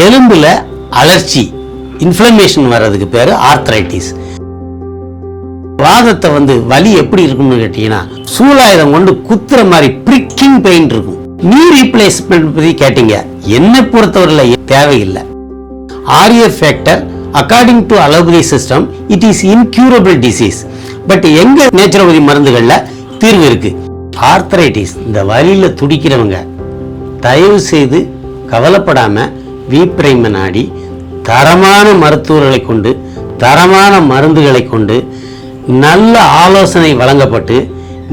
எலும்புல அலர்ச்சி inflammation வர்றதுக்கு பேரு arthritis. வாதத்தை வலி எப்படி இருக்கும்னு கேட்டீங்கன்னா, சூலாயுதம் கொண்டு குத்துற மாதிரி பிரிக்கிங் பெயின் இருக்கும். நீ ரீப்ளேஸ்மெண்ட் பத்தி கேட்டீங்க, என்னை பொறுத்தவரையில் தேவையில்லை. RF factor according to allopathy system it is incurable disease. But எங்க நேச்சுரோபதி மருந்துகள்ல தீர்வு இருக்கு. ஆர்த்ரைட்டிஸ் இந்த வலியில துடிக்கிறவங்க தயவு செய்து கவலைப்படாம வீப்பிரைம நாடி தரமான மருத்துவர்களை கொண்டு தரமான மருந்துகளை கொண்டு நல்ல ஆலோசனை வழங்கப்பட்டு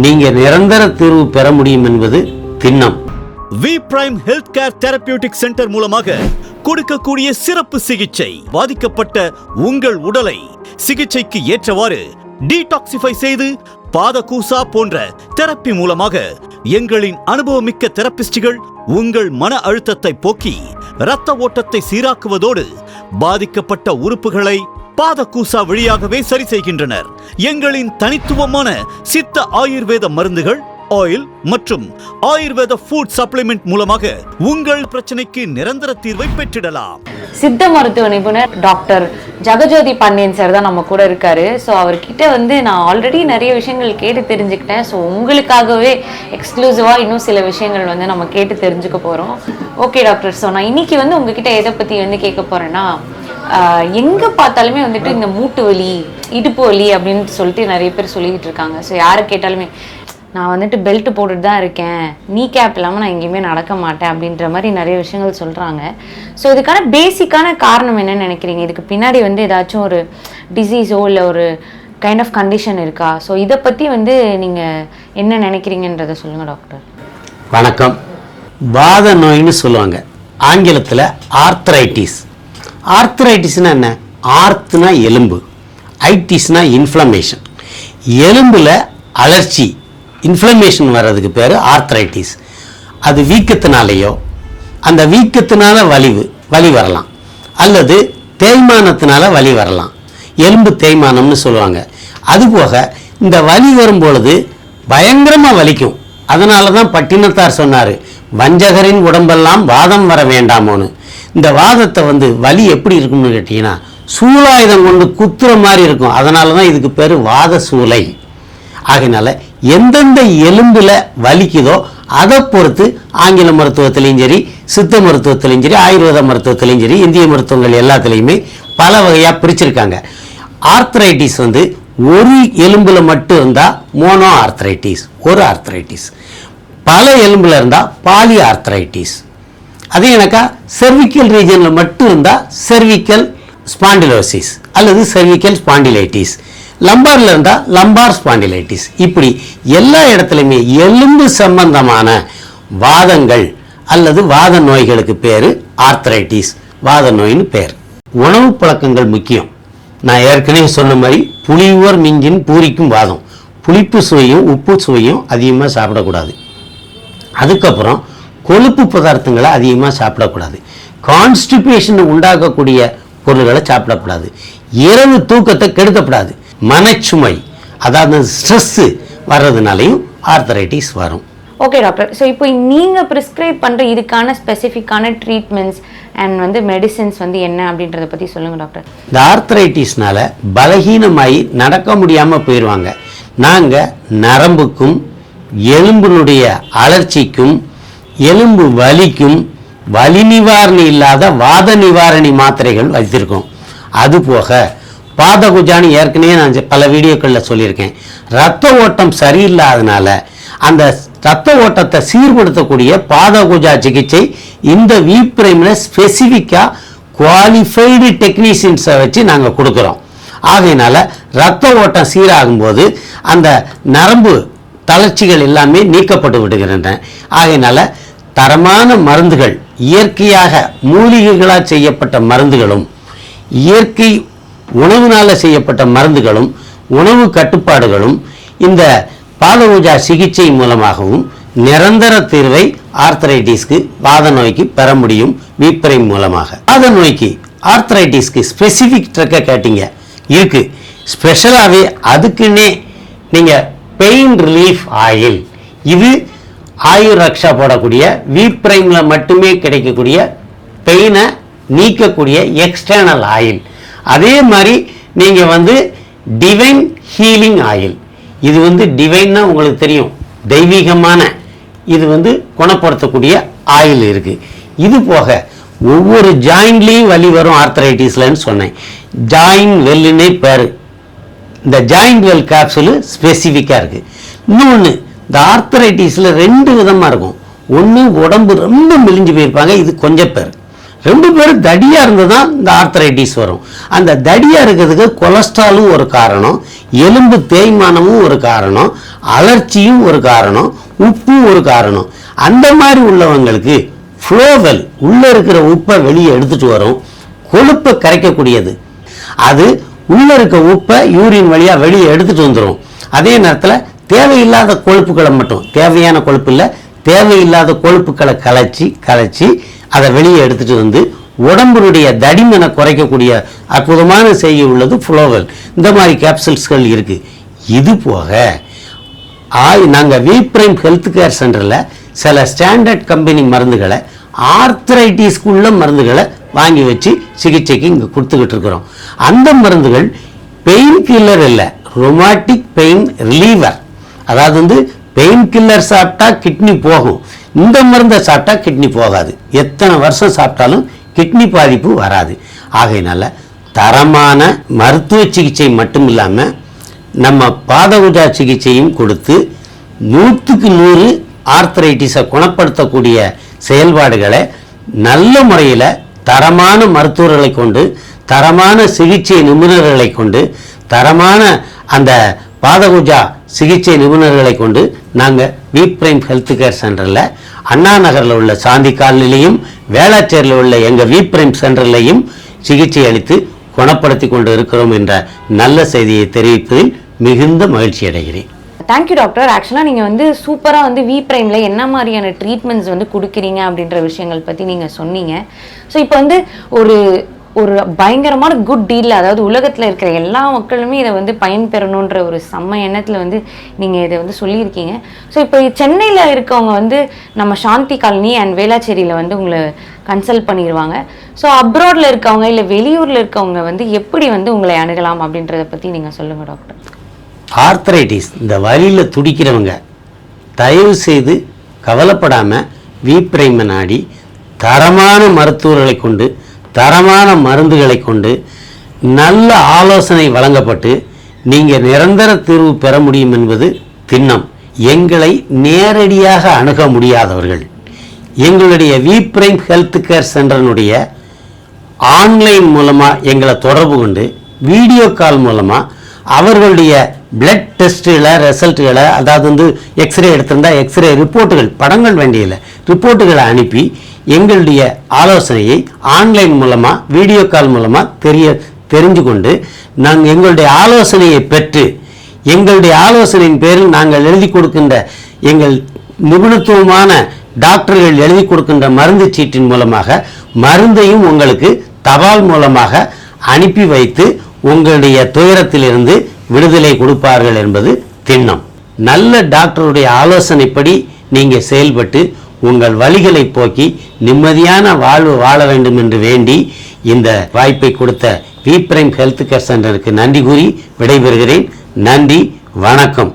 நீங்க நிரந்தர தீர்வு பெற முடியும் என்பது திண்ணம். V prime health care therapeutic centre மூலமாக கொடுக்கக்கூடிய சிறப்பு சிகிச்சை, பாதிக்கப்பட்ட உங்கள் உடலை சிகிச்சைக்கு ஏற்றவாறு டீடாக்சிஃபை செய்து பாதகூசா போன்ற தெரப்பி மூலமாக எங்களின் அனுபவமிக்க தெரபிஸ்டுகள் உங்கள் மன அழுத்தத்தை போக்கி இரத்த ஓட்டத்தை சீராக்குவதோடு பாதிக்கப்பட்ட உறுப்புகளை பாதகூசா வழியாகவே சரி செய்கின்றனர். எங்களின் தனித்துவமான சித்த ஆயுர்வேத மருந்துகள், ஆயில் மற்றும் ஆயுர்வேத ஃபுட் சப்ளிமெண்ட் மூலமாக உங்கள் பிரச்சனைக்கு நிரந்தர தீர்வை பெற்றிடலாம். சித்த மருத்துவ நிபுணர் டாக்டர் ஜெகஜோதி பாண்டியன் சார் தான் நம்ம கூட இருக்காரு. ஸோ அவர்கிட்ட நான் ஆல்ரெடி நிறைய விஷயங்கள் கேட்டு தெரிஞ்சுக்கிட்டேன். ஸோ உங்களுக்காகவே எக்ஸ்க்ளூசிவா இன்னும் சில விஷயங்கள் நம்ம கேட்டு தெரிஞ்சுக்க போறோம். ஓகே டாக்டர், ஸோ நான் இன்னைக்கு உங்ககிட்ட எதை பத்தி கேட்க போறேன்னா, எங்க பார்த்தாலுமே இந்த மூட்டு வலி, இடுப்பு வலி அப்படின்னு சொல்லிட்டு நிறைய பேர் சொல்லிக்கிட்டு இருக்காங்க. ஸோ யாரை கேட்டாலுமே நான் பெல்ட் போட்டுட்டு தான் இருக்கேன், நீ கேப் இல்லாமல் நான் எங்கேயுமே நடக்க மாட்டேன் அப்படின்ற மாதிரி நிறைய விஷயங்கள் சொல்கிறாங்க. ஸோ இதுக்கான பேசிக்கான காரணம் என்னன்னு நினைக்கிறீங்க? இதுக்கு பின்னாடி ஏதாச்சும் ஒரு டிசீஸோ இல்லை ஒரு கைண்ட் ஆஃப் கண்டிஷன் இருக்கா? ஸோ இதை பற்றி நீங்கள் என்ன நினைக்கிறீங்கன்றதை சொல்லுங்கள் டாக்டர். வணக்கம். வாத நோயின்னு சொல்லுவாங்க, ஆங்கிலத்தில் ஆர்த்ரைட்டிஸ். ஆர்த்ரைட்டிஸ்னா என்ன? ஆர்த்னா எலும்பு, ஐட்டிஸ்னா இன்ஃப்ளமேஷன். எலும்புல அலர்ச்சி இன்ஃப்ளமேஷன் வர்றதுக்கு பேர் ஆர்த்ரைட்டிஸ். அது வீக்கத்தினாலேயோ அந்த வீக்கத்தினால வலி வரலாம், அல்லது தேய்மானத்தினால வலி வரலாம். எலும்பு தேய்மானம்னு சொல்லுவாங்க. அதுபோக இந்த வலி வரும்பொழுது பயங்கரமாக வலிக்கும். அதனால தான் பட்டினத்தார் சொன்னார், வஞ்சகரின் உடம்பெல்லாம் வாதம் வர வேண்டாமோன்னு. இந்த வாதத்தை வலி எப்படி இருக்கும்னு கேட்டிங்கன்னா, சூலாயுதம் கொண்டு குத்துற மாதிரி இருக்கும். அதனால தான் இதுக்கு பேர் வாத சூலை. ஆகையினால எந்தெந்த எலும்புல வலிக்குதோ அதை பொறுத்து ஆங்கில மருத்துவத்திலையும் சரி, சித்த மருத்துவத்திலையும் சரி, ஆயுர்வேத மருத்துவத்திலையும் சரி, இந்திய மருத்துவங்கள் எல்லாத்துலேயுமே பல வகையாக பிரிச்சிருக்காங்க. ஆர்த்ரைட்டிஸ் ஒரு எலும்புல மட்டும் இருந்தால் மோனோ ஆர்த்ரைட்டிஸ், ஒரு ஆர்த்ரைட்டிஸ். பல எலும்புல இருந்தால் பாலி ஆர்த்ரைட்டிஸ். அதே செர்விக்கல் ரீஜனில் மட்டும் இருந்தால் செர்விக்கல் ஸ்பாண்டிலோசிஸ் அல்லது செர்விக்கல் ஸ்பாண்டிலைட்டிஸ். லம்பார்ல இருந்தா லம்பார் ஸ்பாண்டிலைட்டிஸ். இப்படி எல்லா இடத்துலையுமே எலும்பு சம்பந்தமான வாதங்கள் அல்லது வாத நோய்களுக்கு பேரு ஆர்த்ரைட்டிஸ், வாத நோயின்னு பேர். உணவு பழக்கங்கள் முக்கியம். நான் ஏற்கனவே சொன்ன மாதிரி புளியோர் மிஞ்சின் பூரிக்கும் வாதம். புளிப்பு சுவையும் உப்பு சுவையும் அதிகமாக சாப்பிடக்கூடாது. அதுக்கப்புறம் கொழுப்பு பதார்த்தங்களை அதிகமாக சாப்பிடக்கூடாது. கான்ஸ்டிபேஷன் உண்டாக்கக்கூடிய பொருள்களை சாப்பிடக்கூடாது. இரவு தூக்கத்தை கெடுக்கப்படாது. மனச்சுமை, அதாவது ஸ்ட்ரெஸ் வர்றதுனாலையும் ஆர்த்ரைட்டிஸ் வரும். ஓகே டாக்டர், ஸோ இப்போ நீங்கள் ப்ரிஸ்கிரைப் பண்ணுற இதுக்கான ஸ்பெசிஃபிக்கான ட்ரீட்மெண்ட்ஸ் அண்ட் மெடிசின்ஸ் என்ன அப்படின்றத பற்றி சொல்லுங்கள் டாக்டர். இந்த ஆர்த்ரைட்டிஸ்னால பலகீனமாகி நடக்க முடியாமல் போயிடுவாங்க. நாங்கள் நரம்புக்கும் எலும்பினுடைய அலர்ச்சிக்கும் எலும்பு வலிக்கும் வலி நிவாரணி இல்லாத வாத நிவாரணி மாத்திரைகள் வைத்திருக்கோம். அதுபோக பாதகுஜான்னு ஏற்கனவே நான் பல வீடியோக்களில் சொல்லியிருக்கேன். ரத்த ஓட்டம் சரியில்லாதனால அந்த ரத்த ஓட்டத்தை சீர்படுத்தக்கூடிய பாதகுஜா சிகிச்சை இந்த வி பிரைமில் ஸ்பெசிஃபிக்காக குவாலிஃபைடு டெக்னீஷியன்ஸை வச்சு நாங்கள் கொடுக்குறோம். ஆகையினால ரத்த ஓட்டம் சீராகும்போது அந்த நரம்பு தளர்ச்சிகள் எல்லாமே நீக்கப்பட்டு விடுகின்றன. ஆகையினால தரமான மருந்துகள், இயற்கையாக மூலிகைகளால் செய்யப்பட்ட மருந்துகளும் இயற்கை உணவுனால செய்யப்பட்ட மருந்துகளும் உணவு கட்டுப்பாடுகளும் இந்த பாதகூஜா சிகிச்சை மூலமாகவும் நிரந்தர தீர்வை ஆர்த்ரைட்டிஸ்க்கு, வாத நோய்க்கு பெற முடியும் வி பிரைம் மூலமாக. வாத நோய்க்கு ஆர்த்ரைட்டிஸ்க்கு ஸ்பெசிஃபிக் ட்ரக்கை கேட்டீங்க, இருக்கு. ஸ்பெஷலாகவே அதுக்குன்னே நீங்கள் பெயின் ரிலீஃப் ஆயில், இது ஆயுர் ரக்ஷா போடக்கூடிய வி பிரைமில் மட்டுமே கிடைக்கக்கூடிய பெயினை நீக்கக்கூடிய எக்ஸ்டர்னல் ஆயில். அதே மாதிரி நீங்கள் வந்து டிவைன் ஹீலிங் ஆயில், இது வந்து டிவைன்னா உங்களுக்கு தெரியும், தெய்வீகமான, இது வந்து குணப்படுத்தக்கூடிய ஆயில் இருக்குது. இது போக ஒவ்வொரு ஜாயின்ட்லேயும் வலி வரும் ஆர்த்தரைட்டிஸ்லன்னு சொன்னேன். ஜாயின் வெல்லுன்னே பேர். இந்த ஜாயிண்ட் வெல் கேப்சூலு ஸ்பெசிஃபிக்காக இருக்குது. இன்னொன்று, இந்த ஆர்த்தரைட்டிஸில் 2 விதமாக இருக்கும். ஒன்று உடம்பு ரொம்ப மெலிஞ்சு போயிருப்பாங்க, இது கொஞ்சம் பேர். 2 பேர் தடியாக இருந்து தான் இந்த ஆர்த்தரைட்டிஸ் வரும். அந்த தடியாக இருக்கிறதுக்கு கொலஸ்ட்ராலும் ஒரு காரணம், எலும்பு தேய்மானமும் ஒரு காரணம், அலர்ச்சியும் ஒரு காரணம், உப்பும் ஒரு காரணம். அந்த மாதிரி உள்ளவங்களுக்கு ஃப்ளோவெல் உள்ளே இருக்கிற உப்பை வெளியே எடுத்துகிட்டு வரும், கொழுப்பை கரைக்கக்கூடியது. அது உள்ளே இருக்க உப்பை யூரின் வழியாக வெளியே எடுத்துகிட்டு வந்துடும். அதே நேரத்தில் தேவையில்லாத கொழுப்புகளை மட்டும், தேவையான கொழுப்பு இல்லை, தேவையில்லாத கொழுப்புகளை கலைச்சி அதை வெளியே எடுத்துகிட்டு வந்து உடம்புடைய தடிமனை குறைக்கக்கூடிய அற்புதமான செய்கை உள்ளது ஃப்ளோவெல். இந்த மாதிரி கேப்சூல்ஸ்கள் இருக்குது. இது போக நாங்கள் வி பிரைம் ஹெல்த் கேர் சென்டரில் சில ஸ்டாண்டர்ட் கம்பெனி மருந்துகளை, ஆர்த்தரைட்டிஸ்க்குள்ள மருந்துகளை வாங்கி வச்சு சிகிச்சைக்கு இங்கே கொடுத்துக்கிட்டு இருக்கிறோம். அந்த மருந்துகள் பெயின் கில்லர் இல்லை, ரொமாட்டிக் பெயின் ரிலீவர். அதாவது வந்து பெயின் கில்லர் சாப்பிட்டா கிட்னி போகும், இந்த மருந்தை சாப்பிட்டா கிட்னி போகாது. எத்தனை வருஷம் சாப்பிட்டாலும் கிட்னி பாதிப்பு வராது. ஆகையினால தரமான மருத்துவ சிகிச்சை மட்டும் இல்லாமல் நம்ம பாதகுஜா சிகிச்சையும் கொடுத்து 100க்கு 100 ஆர்த்தரைட்டிஸை குணப்படுத்தக்கூடிய செயல்பாடுகளை நல்ல முறையில் தரமான மருத்துவர்களை கொண்டு, தரமான சிகிச்சை நிபுணர்களை கொண்டு, தரமான அந்த பாதகுஜா சிகிச்சை நிபுணர்களை கொண்டு நாங்கள் வி பிரைம் ஹெல்த் கேர் சென்டரில் அண்ணா நகரில் உள்ள சாந்தி காலனிலையும் வேளாச்சேரியில் உள்ள எங்கள் வி பிரைம் சென்டர்லையும் சிகிச்சை அளித்து குணப்படுத்தி கொண்டு இருக்கிறோம் என்ற நல்ல செய்தியை தெரிவிப்பதில் மிகுந்த மகிழ்ச்சி அடைகிறேன். Thank you doctor. ஆக்சுவலாக நீங்கள் வந்து சூப்பராக வந்து வி பிரைமில் என்ன மாதிரியான ட்ரீட்மெண்ட்ஸ் வந்து கொடுக்குறீங்க அப்படின்ற விஷயங்கள் பற்றி நீங்கள் சொன்னீங்க. ஸோ இப்போ வந்து ஒரு பயங்கரமான குட் டீல், அதாவது உலகத்தில் இருக்கிற எல்லா மக்களுமே இதை வந்து பயன்பெறணுன்ற ஒரு செம்ம எண்ணத்தில் வந்து நீங்கள் இதை வந்து சொல்லியிருக்கீங்க. ஸோ இப்போ சென்னையில் இருக்கவங்க வந்து நம்ம சாந்தி காலனி அண்ட் வேளாச்சேரியில் வந்து உங்களை கன்சல்ட் பண்ணிடுவாங்க. ஸோ அப்ராடில் இருக்கவங்க இல்லை வெளியூரில் இருக்கவங்க வந்து எப்படி வந்து உங்களை அணுகலாம் அப்படின்றத பற்றி நீங்கள் சொல்லுங்கள் டாக்டர். ஆர்த்தரைட்டிஸ் இந்த வலியில் துடிக்கிறவங்க தயவு செய்து கவலைப்படாமல் வி பிரைமை நாடி தரமான மருத்துவர்களை கொண்டு, தரமான மருந்துகளை கொண்டு, நல்ல ஆலோசனை வழங்கப்பட்டு நீங்கள் நிரந்தர தீர்வு பெற முடியும் என்பது திண்ணம். எங்களை நேரடியாக அணுக முடியாதவர்கள் எங்களுடைய வி பிரைம் ஹெல்த் கேர் சென்டரினுடைய ஆன்லைன் மூலமாக எங்களை தொடர்பு கொண்டு வீடியோ கால் மூலமாக அவர்களுடைய பிளட் டெஸ்ட்டுகளை ரிசல்ட்டுகளை, அதாவது வந்து எக்ஸ்ரே எடுத்திருந்தால் எக்ஸ்ரே ரிப்போர்ட்டுகள், படங்கள் வேண்டியதில்லை, ரிப்போர்ட்டுகளை அனுப்பி எங்களுடைய ஆலோசனையை ஆன்லைன் மூலமாக வீடியோ கால் மூலமாக தெரிஞ்சு கொண்டு நாங்கள் எங்களுடைய ஆலோசனையை பெற்று, எங்களுடைய ஆலோசனையின் பேரில் நாங்கள் எழுதி கொடுக்கின்ற எங்கள் நிபுணத்துவமான டாக்டர்கள் எழுதி கொடுக்கின்ற மருந்து சீட்டின் மூலமாக மருந்தையும் உங்களுக்கு தபால் மூலமாக அனுப்பி வைத்து உங்களுடைய துயரத்திலிருந்து விடுதலை கொடுப்பார்கள் என்பது திண்ணம். நல்ல டாக்டருடைய ஆலோசனைப்படி நீங்கள் செயல்பட்டு உங்கள் வலிகளை போக்கி நிம்மதியான வாழ்வு வாழ வேண்டும் என்று வேண்டி இந்த வாய்ப்பை கொடுத்த வி பிரைம் ஹெல்த் கேர் சென்டருக்கு நன்றி கூறி விடைபெறுகிறேன். நன்றி, வணக்கம்.